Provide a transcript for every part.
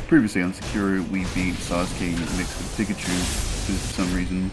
Previously on Sekiro, we beat Sasuke mixed with Pikachu for some reason.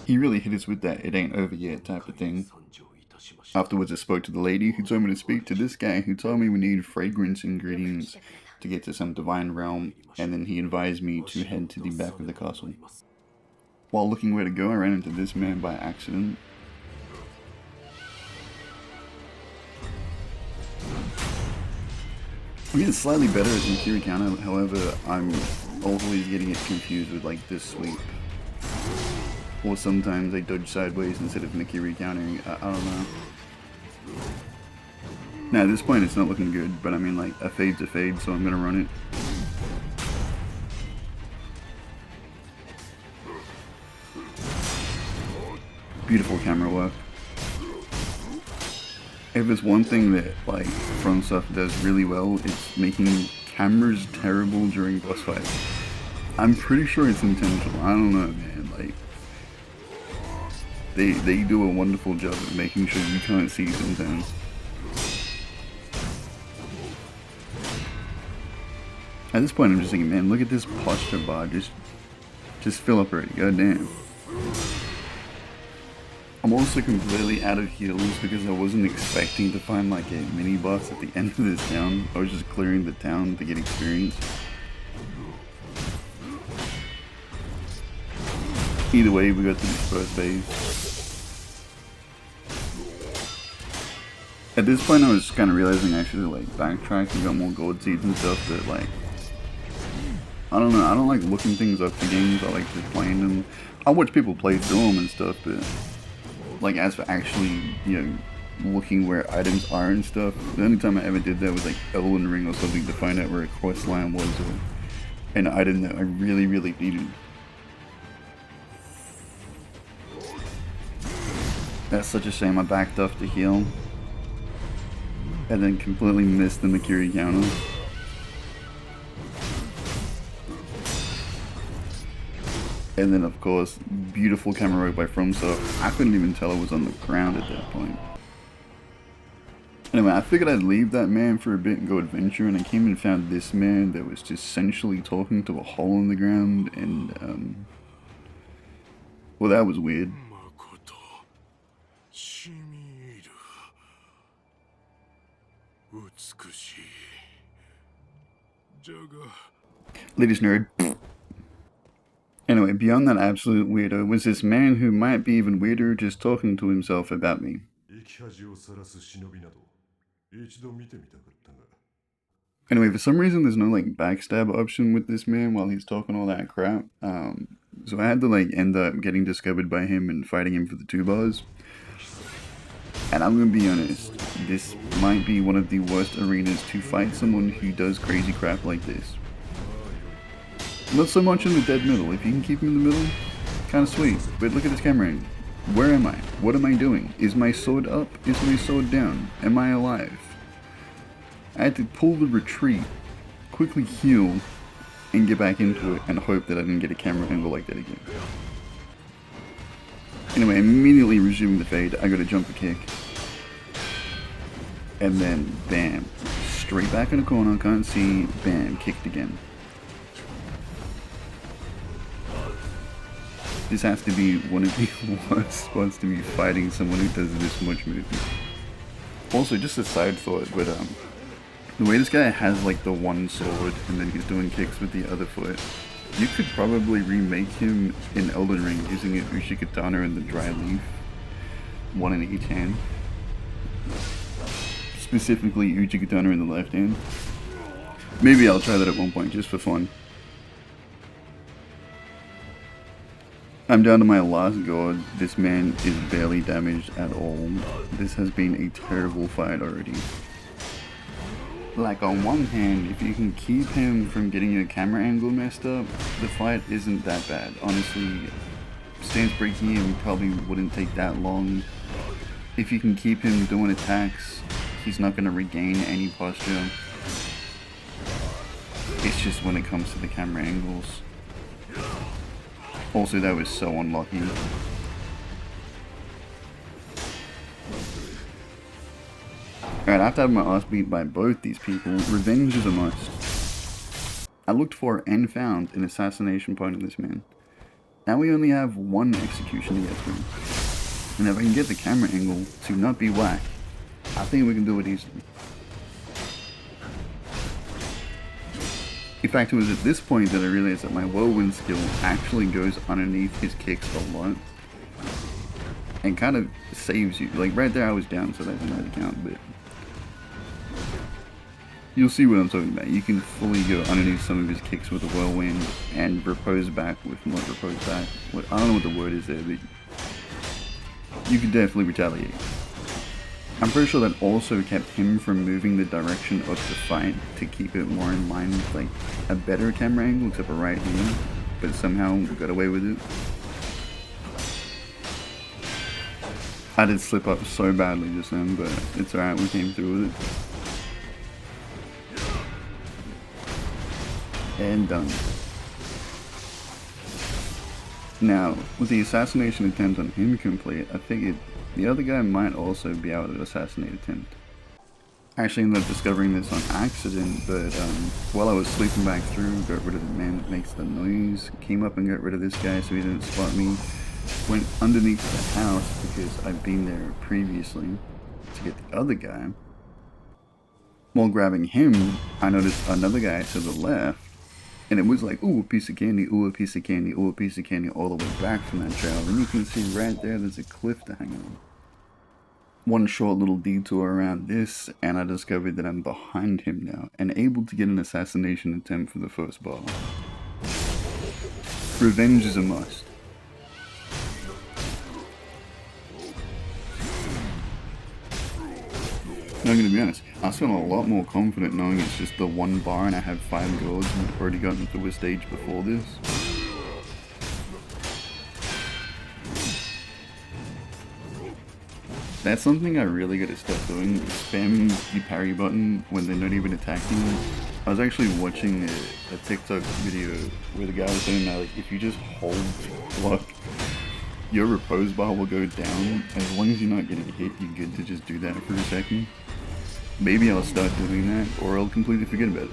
He really hit us with that "it ain't over yet" type of thing. Afterwards I spoke to the lady who told me to speak to this guy who told me we need fragrance ingredients to get to some divine realm, and then he advised me to head to the back of the castle. While looking where to go, I ran into this man by accident. I mean, it's slightly better than Kirikana, however, I'm always getting it confused with like this sweep. Or sometimes I dodge sideways instead of Mikiri countering. I don't know. Now at this point it's not looking good, but I mean like a fade's a fade, so I'm gonna run it. Beautiful camera work. If there's one thing that like From Stuff does really well, it's making cameras terrible during boss fights. I'm pretty sure it's intentional. I don't know, man. Like they do a wonderful job of making sure you can't see sometimes. At this point I'm just thinking, man, look at this posture bar, just fill up already, goddamn. I'm also completely out of heals because I wasn't expecting to find like a mini boss at the end of this town. I was just clearing the town to get experience. Either way, we got to this first phase. At this point I was kind of realizing I should like backtrack and got more gold seeds and stuff, but like, I don't know, I don't like looking things up for games, I like just playing them. I watch people play through them and stuff, but like as for actually, you know, looking where items are and stuff, the only time I ever did that was like Elden Ring or something to find out where a quest line was or an item that I really needed. That's such a shame, I backed off to heal and then completely missed the Mikiri counter. And then of course, beautiful camera work by FromSoft. I couldn't even tell it was on the ground at that point. Anyway, I figured I'd leave that man for a bit and go adventure, and I came and found this man that was just essentially talking to a hole in the ground, and well, that was weird. Latest nerd. Anyway, beyond that absolute weirdo was this man who might be even weirder just talking to himself about me. Anyway, for some reason there's no like backstab option with this man while he's talking all that crap. So I had to like end up getting discovered by him and fighting him for the 2 bars. And I'm gonna be honest, this might be one of the worst arenas to fight someone who does crazy crap like this. Not so much in the dead middle. If you can keep him in the middle, kind of sweet. But look at this camera angle. Where am I? What am I doing? Is my sword up? Is my sword down? Am I alive? I had to pull the retreat, quickly heal, and get back into it, and hope that I didn't get a camera angle like that again. Anyway, immediately resuming the fade, I got a jumper kick. And then, bam. Straight back in the corner, can't see, bam, kicked again. This has to be one of the worst spots to be fighting someone who does this much movement. Also, just a side thought, but the way this guy has like the one sword and then he's doing kicks with the other foot, you could probably remake him in Elden Ring using an Ushikatana and the dry leaf, one in each hand. Specifically Ushikatana in the left hand. Maybe I'll try that at one point just for fun. I'm down to my last god. This man is barely damaged at all. This has been a terrible fight already. Like, on one hand, if you can keep him from getting your camera angle messed up, the fight isn't that bad. Honestly, stance breaking him probably wouldn't take that long. If you can keep him doing attacks, he's not going to regain any posture. It's just when it comes to the camera angles. Also, that was so unlucky. Alright, after having my ass beat by both these people, revenge is a must. I looked for and found an assassination point of this man. Now we only have one execution to get through. And if I can get the camera angle to not be whack, I think we can do it easily. In fact, it was at this point that I realized that my whirlwind skill actually goes underneath his kicks a lot. And kind of saves you. Like right there I was down, so that doesn't really count, but you'll see what I'm talking about. You can fully go underneath some of his kicks with a whirlwind and repose back with not repose back. I don't know what the word is there, but you can definitely retaliate. I'm pretty sure that also kept him from moving the direction of the fight to keep it more in line with like a better camera angle, except for right here, but somehow we got away with it. I did slip up so badly just then, but it's alright, we came through with it. And done. Now, with the assassination attempt on him complete, I figured the other guy might also be able to assassinate attempt. I actually ended up discovering this on accident, but while I was sleeping back through, got rid of the man that makes the noise, came up and got rid of this guy so he didn't spot me, went underneath the house because I'd been there previously to get the other guy. While grabbing him, I noticed another guy to the left, and it was like, ooh, a piece of candy, ooh, a piece of candy, ooh, a piece of candy, all the way back from that trail. And you can see right there, there's a cliff to hang on. One short little detour around this, and I discovered that I'm behind him now, and able to get an assassination attempt for the first bar. Revenge is a must. I'm gonna be honest, I feel a lot more confident knowing it's just the one bar and I have 5 goals and I've already gotten through a stage before this. That's something I really gotta stop doing, spamming the parry button when they're not even attacking. I was actually watching a TikTok video where the guy was saying that like, if you just hold block, your repose bar will go down. As long as you're not getting hit, you're good to just do that for a second. Maybe I'll start doing that, or I'll completely forget about it.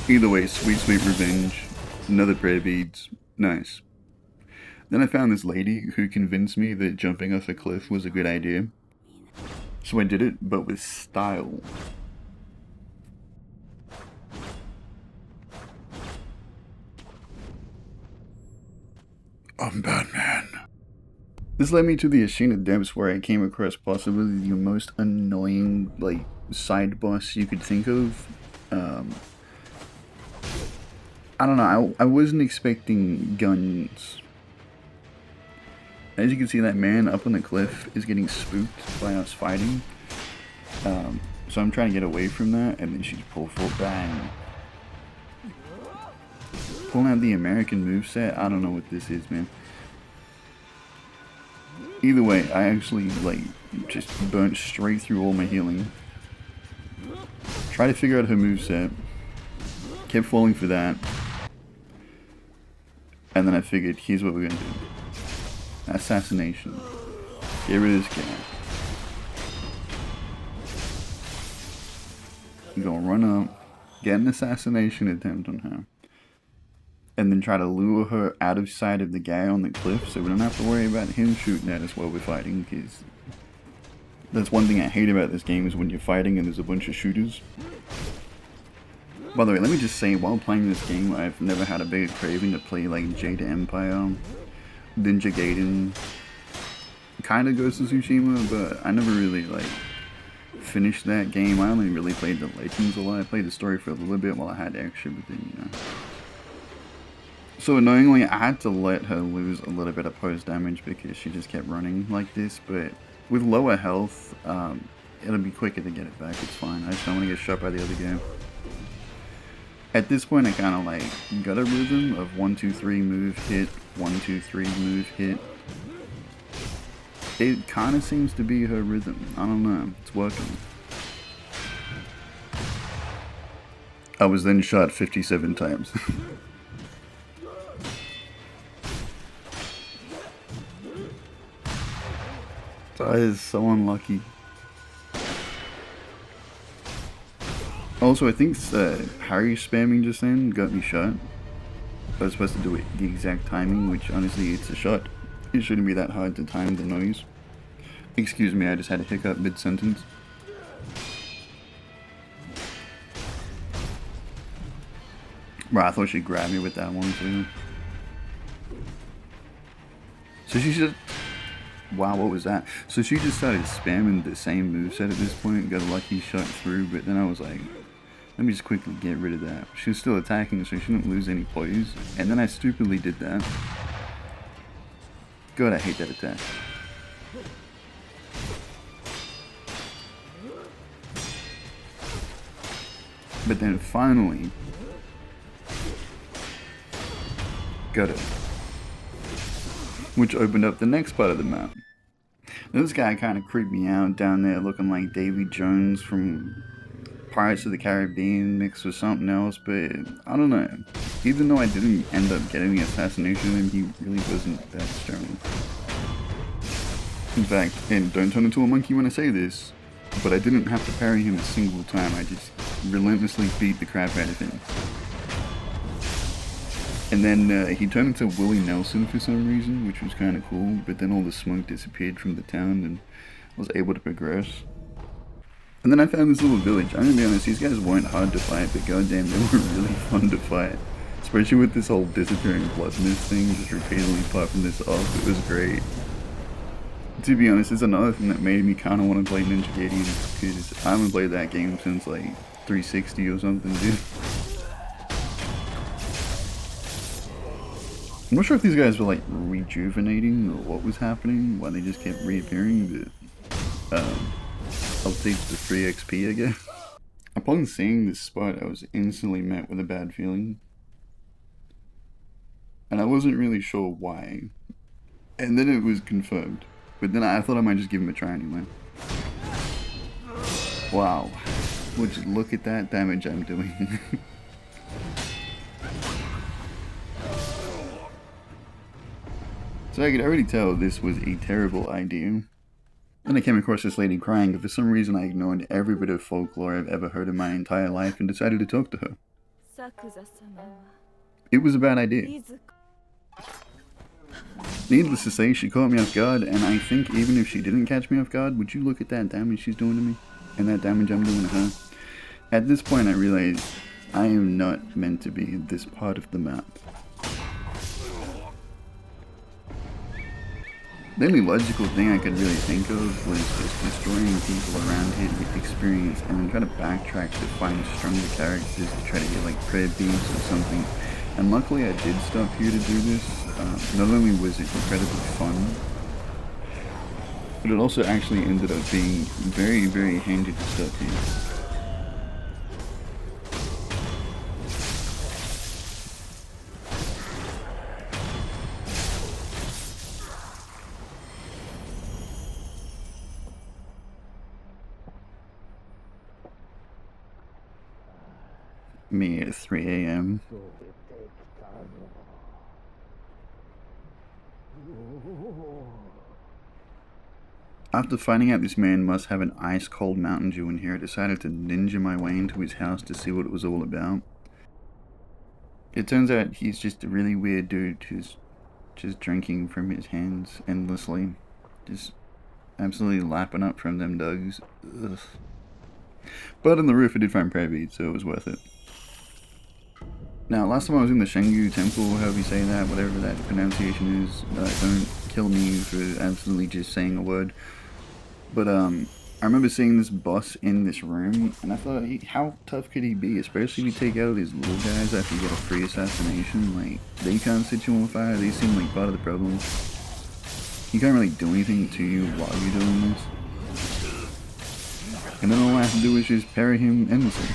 Either way, sweet, sweet revenge. Another prayer beads. Nice. Then I found this lady who convinced me that jumping off a cliff was a good idea. So I did it, but with style. I'm Batman. This led me to the Ashina Depths, where I came across possibly the most annoying, like, side boss you could think of. I don't know, I wasn't expecting guns. As you can see, that man up on the cliff is getting spooked by us fighting. So I'm trying to get away from that, and then she's pulled full bang. Pulling out the American moveset, I don't know what this is, man. Either way, I actually, like, just burnt straight through all my healing. Try to figure out her moveset. Kept falling for that. And then I figured, here's what we're gonna do. Assassination. Get rid of this guy. I'm gonna run up, get an assassination attempt on her, and then try to lure her out of sight of the guy on the cliff so we don't have to worry about him shooting at us while we're fighting, because that's one thing I hate about this game is when you're fighting and there's a bunch of shooters. By the way, let me just say, while playing this game, I've never had a bigger craving to play like Jade Empire, Ninja Gaiden, kind of Ghost of Tsushima, but I never really like finished that game. I only really played the Legends a lot. I played the story for a little bit while I had extra, but then, you know. So annoyingly, I had to let her lose a little bit of post damage because she just kept running like this, but with lower health, it'll be quicker to get it back. It's fine. I just don't want to get shot by the other guy. At this point, I kind of like got a rhythm of 1, 2, 3 move hit, 1, 2, 3 move hit. It kind of seems to be her rhythm. I don't know. It's working. I was then shot 57 times. That is so unlucky. Also, I think parry spamming just then got me shot. I was supposed to do it the exact timing, which honestly, it's a shot. It shouldn't be that hard to time the noise. Excuse me, I just had a hiccup mid-sentence. Right, I thought she'd grab me with that one too. So she just... Wow, what was that? So she just started spamming the same moveset at this point, got a lucky shot through, but then I was like, let me just quickly get rid of that. She was still attacking, so she didn't lose any poise. And then I stupidly did that. God, I hate that attack. But then finally, got it. Which opened up the next part of the map. This guy kind of creeped me out down there looking like Davy Jones from Pirates of the Caribbean mixed with something else, but I don't know. Even though I didn't end up getting the assassination of him, he really wasn't that strong. In fact, and don't turn into a monkey when I say this, but I didn't have to parry him a single time. I just relentlessly beat the crap out of him. And then he turned into Willie Nelson for some reason, which was kind of cool, but then all the smoke disappeared from the town and I was able to progress. And then I found this little village. I'm gonna be honest, these guys weren't hard to fight, but goddamn, they were really fun to fight. Especially with this whole disappearing blood mist thing, just repeatedly popping this off, it was great. To be honest, it's another thing that made me kind of want to play Ninja Gaiden, because I haven't played that game since like 360 or something, dude. I'm not sure if these guys were like rejuvenating or what was happening, why they just kept reappearing, but I'll take the free XP, I guess. Upon seeing this spot, I was instantly met with a bad feeling. And I wasn't really sure why. And then it was confirmed. But then I thought I might just give him a try anyway. Wow. Would you look at that damage I'm doing? So I could already tell this was a terrible idea. Then I came across this lady crying, and for some reason I ignored every bit of folklore I've ever heard in my entire life and decided to talk to her. It was a bad idea. Needless to say, she caught me off guard, and I think even if she didn't catch me off guard, would you look at that damage she's doing to me? And that damage I'm doing to her? At this point I realized I am not meant to be this part of the map. The only logical thing I could really think of was just destroying people around here to get experience and then try to backtrack to find stronger characters to try to get like prayer beads or something. And luckily I did stop here to do this. Not only was it incredibly fun, but it also actually ended up being very, very handy to stop here. Me at 3 AM. After finding out this man must have an ice-cold Mountain Dew in here, I decided to ninja my way into his house to see what it was all about. It turns out he's just a really weird dude who's just drinking from his hands endlessly. Just absolutely lapping up from them dogs. Ugh. But on the roof I did find prayer beads, so it was worth it. Now, last time I was in the Shengu Temple, however you say that, whatever that pronunciation is, don't kill me for absolutely just saying a word. But I remember seeing this boss in this room, and I thought, how tough could he be? Especially if you take out these little guys after you get a free assassination. Like, they can't set you on fire, they seem like part of the problem. He can't really do anything to you while you're doing this. And then all I have to do is just parry him endlessly.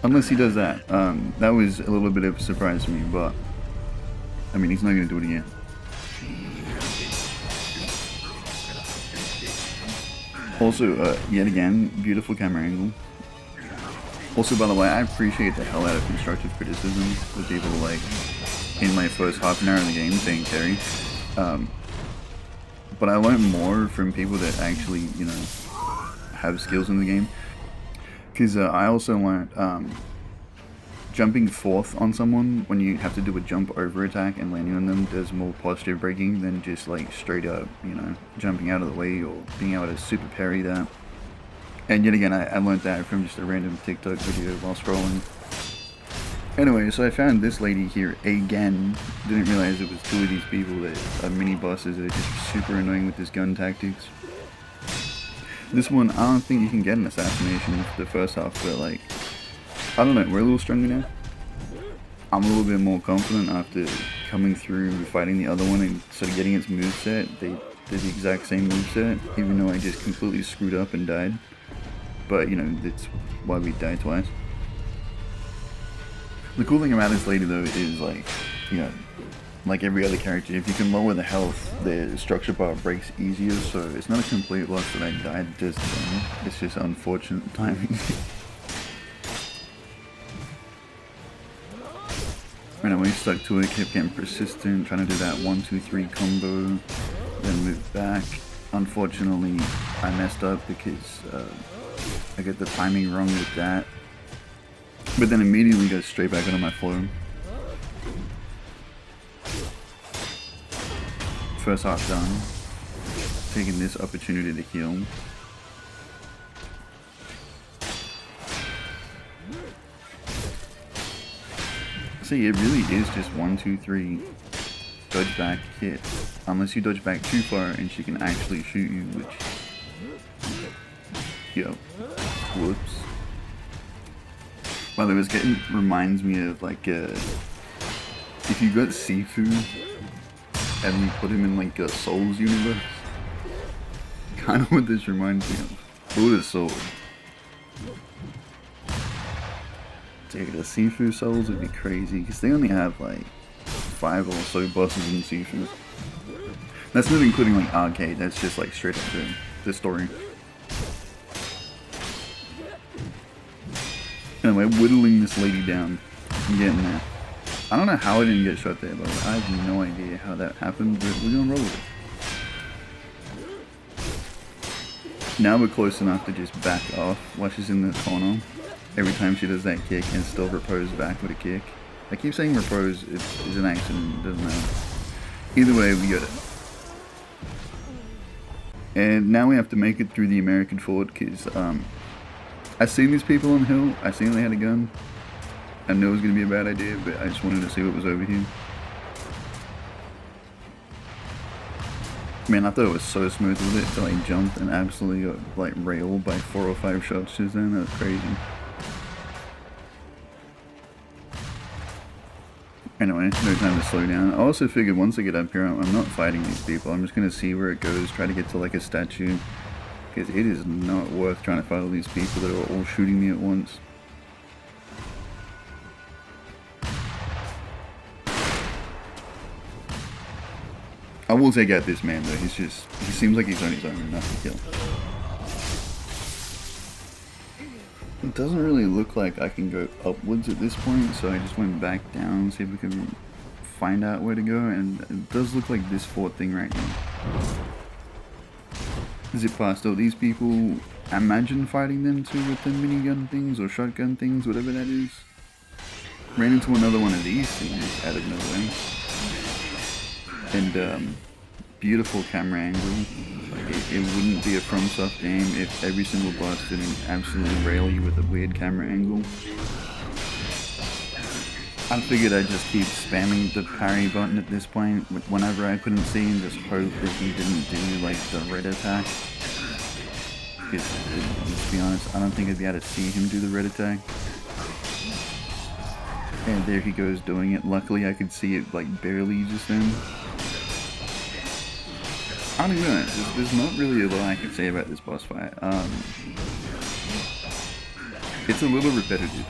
Unless he does that. That was a little bit of a surprise to me, but I mean, he's not going to do it again. Also, yet again, beautiful camera angle. Also, by the way, I appreciate the hell out of constructive criticism with people like, in my first half an hour of the game, saying carry. But I learned more from people that actually, you know, have skills in the game. Because I also learned jumping fourth on someone when you have to do a jump over attack and landing on them does more posture breaking than just like straight up, you know, jumping out of the way or being able to super parry that. And yet again, I learned that from just a random TikTok video while scrolling. Anyway, so I found this lady here again. Didn't realize it was two of these people that are mini bosses that are just super annoying with this gun tactics. This one, I don't think you can get an assassination for the first half, but like, I don't know, we're a little stronger now. I'm a little bit more confident after coming through fighting the other one and sort of getting its moveset. They did the exact same moveset, even though I just completely screwed up and died. But, you know, that's why we died twice. The cool thing about this lady, though, is like, you know, like every other character, if you can lower the health, the structure bar breaks easier, so it's not a complete loss that I died this time. It's just unfortunate timing. Anyway, stuck to it, kept getting persistent, trying to do that 1-2-3 combo, then move back. Unfortunately, I messed up because I get the timing wrong with that. But then immediately go straight back onto my flow. First half done. Taking this opportunity to heal. See, it really is just 1-2-3 dodge back hit. Unless you dodge back too far and she can actually shoot you, which... Yo. Whoops. By the way, this getting reminds me of like if you got Sifu and you put him in like a Souls universe. Kind of what this reminds me of. Buddha's sword. Dude, the Sifu Souls would be crazy because they only have like 5 or so bosses in Sifu. That's not including like arcade. That's just like straight up the story. Anyway, whittling this lady down. I'm getting there. I don't know how I didn't get shot there, but I have no idea how that happened, but we're gonna roll with it. Now we're close enough to just back off while she's in the corner. Every time she does that kick and still repose back with a kick. I keep saying repose, it's an accident, it doesn't matter. Either way, we got it. And now we have to make it through the American fort, because I seen these people on the hill, I seen they had a gun. I knew it was going to be a bad idea, but I just wanted to see what was over here. Man, I thought it was so smooth with it till I jumped and absolutely got, like, railed by 4 or 5 shots just then. That was crazy. Anyway, no time to slow down. I also figured once I get up here, I'm not fighting these people. I'm just going to see where it goes, try to get to like a statue. Because it is not worth trying to fight all these people that are all shooting me at once. I will take out this man though, he seems like he's on his own enough to kill. It doesn't really look like I can go upwards at this point, so I just went back down, see if we can find out where to go, and it does look like this fort thing right now. Zip past all these people, imagine fighting them too with the minigun things or shotgun things, whatever that is. Ran into another one of these things out of nowhere. And beautiful camera angle. It wouldn't be a FromSoft game if every single boss didn't absolutely rail you with a weird camera angle. I figured I'd just keep spamming the parry button at this point whenever I couldn't see and just hope that he didn't do like the red attack. Because, let's be honest, I don't think I'd be able to see him do the red attack. And there he goes doing it. Luckily I could see it like barely just then. I don't know, there's not really a lot I can say about this boss fight. It's a little repetitive.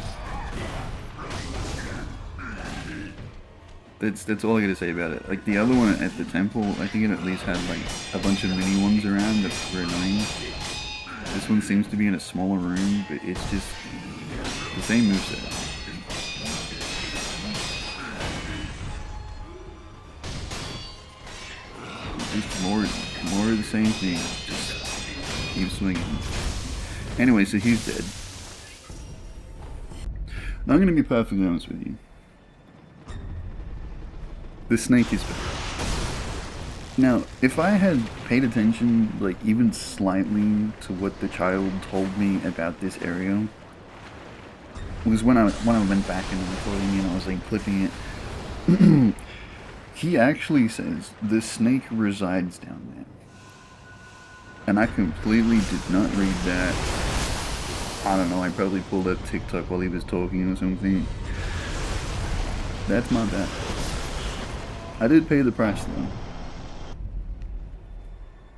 That's all I gotta say about it. Like the other one at the temple, I think it at least had like a bunch of mini ones around that were annoying. This one seems to be in a smaller room, but it's just the same moveset. Just more of the same thing. Just keep swinging. Anyway, so he's dead. Now I'm gonna be perfectly honest with you. The snake is better. Now, if I had paid attention, like even slightly, to what the child told me about this area, was when I went back in the recording and I was like clipping it. He actually says the snake resides down there. And I completely did not read that. I don't know, I probably pulled up TikTok while he was talking or something. That's my bad. I did pay the price though.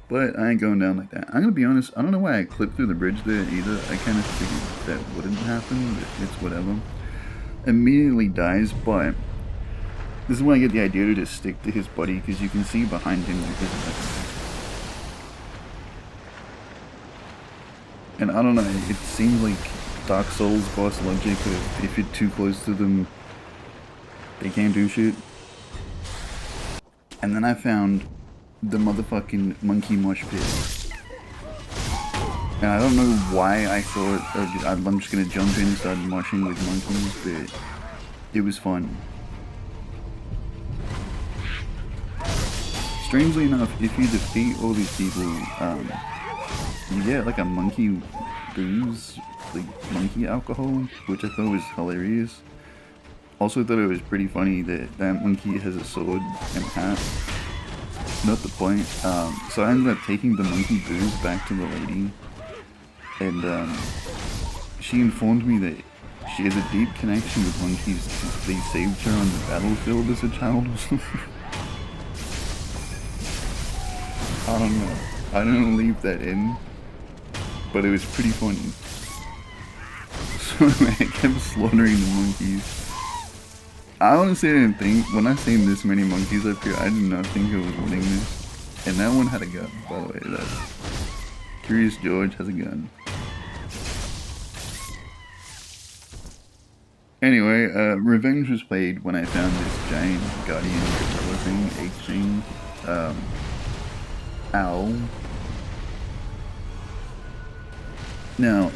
But I ain't going down like that. I'm gonna be honest, I don't know why I clipped through the bridge there either. I kind of figured that wouldn't happen, but it's whatever. Immediately dies, but this is when I get the idea to just stick to his body, because you can see behind him like this. And I don't know, it seems like Dark Souls boss logic of if you're too close to them, they can't do shit. And then I found the motherfucking monkey mosh pit. And I don't know why I thought, I'm just gonna jump in and start moshing with monkeys, but it was fun. Strangely enough, if you defeat all these people, you get like a monkey booze, like monkey alcohol, which I thought was hilarious. Also thought it was pretty funny that that monkey has a sword and hat. Not the point. So I ended up taking the monkey booze back to the lady, and she informed me that she has a deep connection with monkeys since they saved her on the battlefield as a child or something. I don't know. I don't leave that in, but it was pretty funny. So I kept slaughtering the monkeys. I honestly didn't think, when I seen this many monkeys up here, I did not think I was winning this. And that one had a gun, by the way. That Curious George has a gun. Anyway, revenge was played when I found this giant guardian gorilla thing, ape thing. Owl. Now,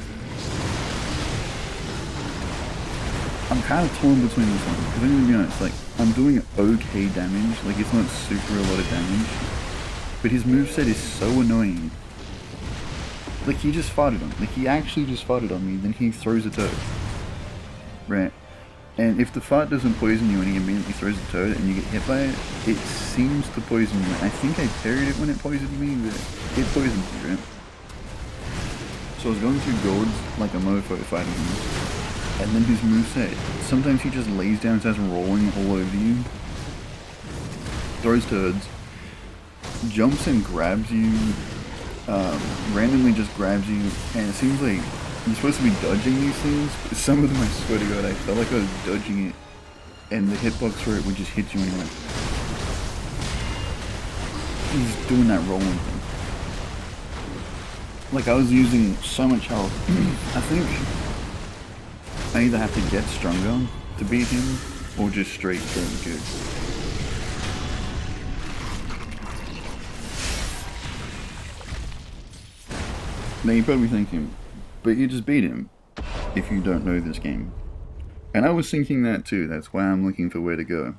I'm kind of torn between this one, because I'm gonna be honest, like, I'm doing okay damage, like, it's not super a lot of damage, but his moveset is so annoying. Like, he just farted on me, like, he actually just farted on me, then he throws a toad. Right? And if the fart doesn't poison you and he immediately throws a toad and you get hit by it, it seems to poison you. I think I parried it when it poisoned me, but it poisoned me, right? So I was going through gourds like a mofo fighting him, and then his moveset, sometimes he just lays down and starts rolling all over you, throws turds, jumps and grabs you, randomly just grabs you, and it seems like you're supposed to be dodging these things, but some of them, I swear to God, I felt like I was dodging it, and the hitbox for it would just hit you anyway. He's doing that rolling thing. Like, I was using so much health. I think I either have to get stronger to beat him, or just straight go good. Now you're probably thinking, but you just beat him if you don't know this game. And I was thinking that too, that's why I'm looking for where to go.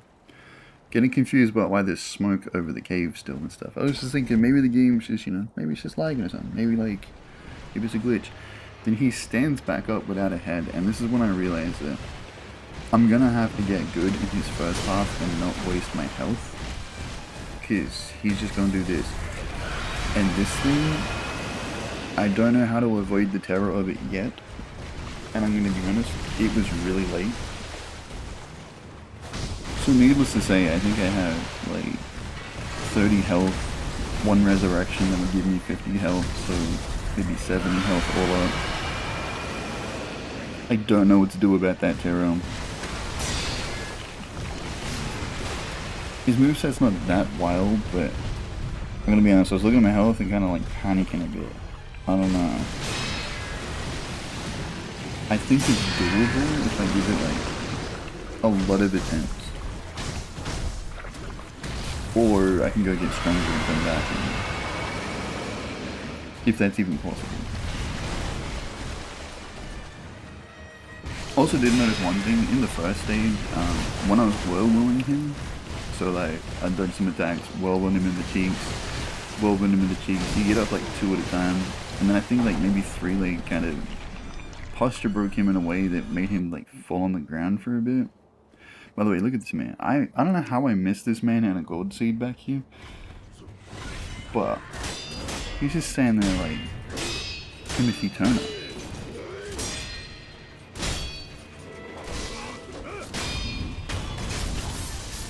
Getting confused about why there's smoke over the cave still and stuff. I was just thinking maybe the game's just, maybe it's just lagging or something. Maybe like, maybe it's a glitch. Then he stands back up without a head, and this is when I realized that I'm gonna have to get good in his first half and not waste my health. Because he's just gonna do this. And this thing, I don't know how to avoid the terror of it yet. And I'm gonna be honest, it was really late. So needless to say, I think I have like 30 health, 1 resurrection that would give me 50 health, so maybe 70 health all up. I don't know what to do about that terror. His moveset's not that wild, but I'm gonna be honest, I was looking at my health and kinda like panicking a bit. I don't know. I think it's doable if I give it like a lot of attempts. Or I can go get stronger and come back, if that's even possible. Also did notice one thing, in the first stage, when I was whirlwinding him, so like I'd done some attacks, whirlwind him in the cheeks, whirlwind him in the cheeks, you get up like 2 at a time, and then I think like maybe 3 like kind of posture broke him in a way that made him like fall on the ground for a bit. By the way, look at this man. I don't know how I missed this man and a gold seed back here, but he's just standing there like Timothy Turner.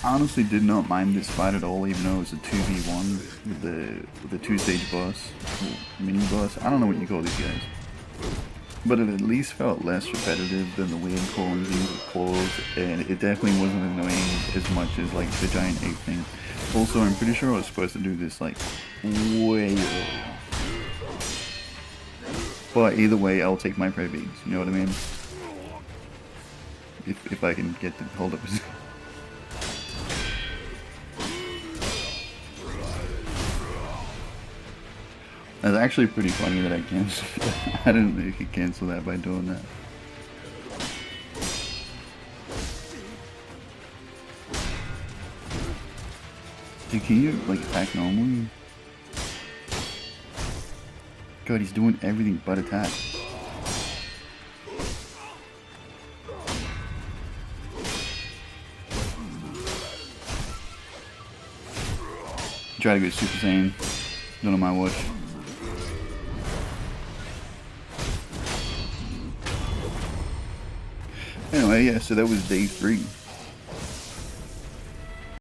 I honestly did not mind this fight at all, even though it was a 2v1 with the 2-stage boss, mini boss. I don't know what you call these guys. But it at least felt less repetitive than the weird crawling things with claws, and it definitely wasn't annoying as much as like the giant ape thing. Also, I'm pretty sure I was supposed to do this like way earlier. But either way, I'll take my prey beads, you know what I mean? If I can get to hold up his... That's actually pretty funny that I canceled that. I didn't know you could cancel that by doing that. Dude, can you like attack normally? God, he's doing everything but attack. Try to go Super Saiyan. Not on my watch. Anyway, yeah, so that was day 3.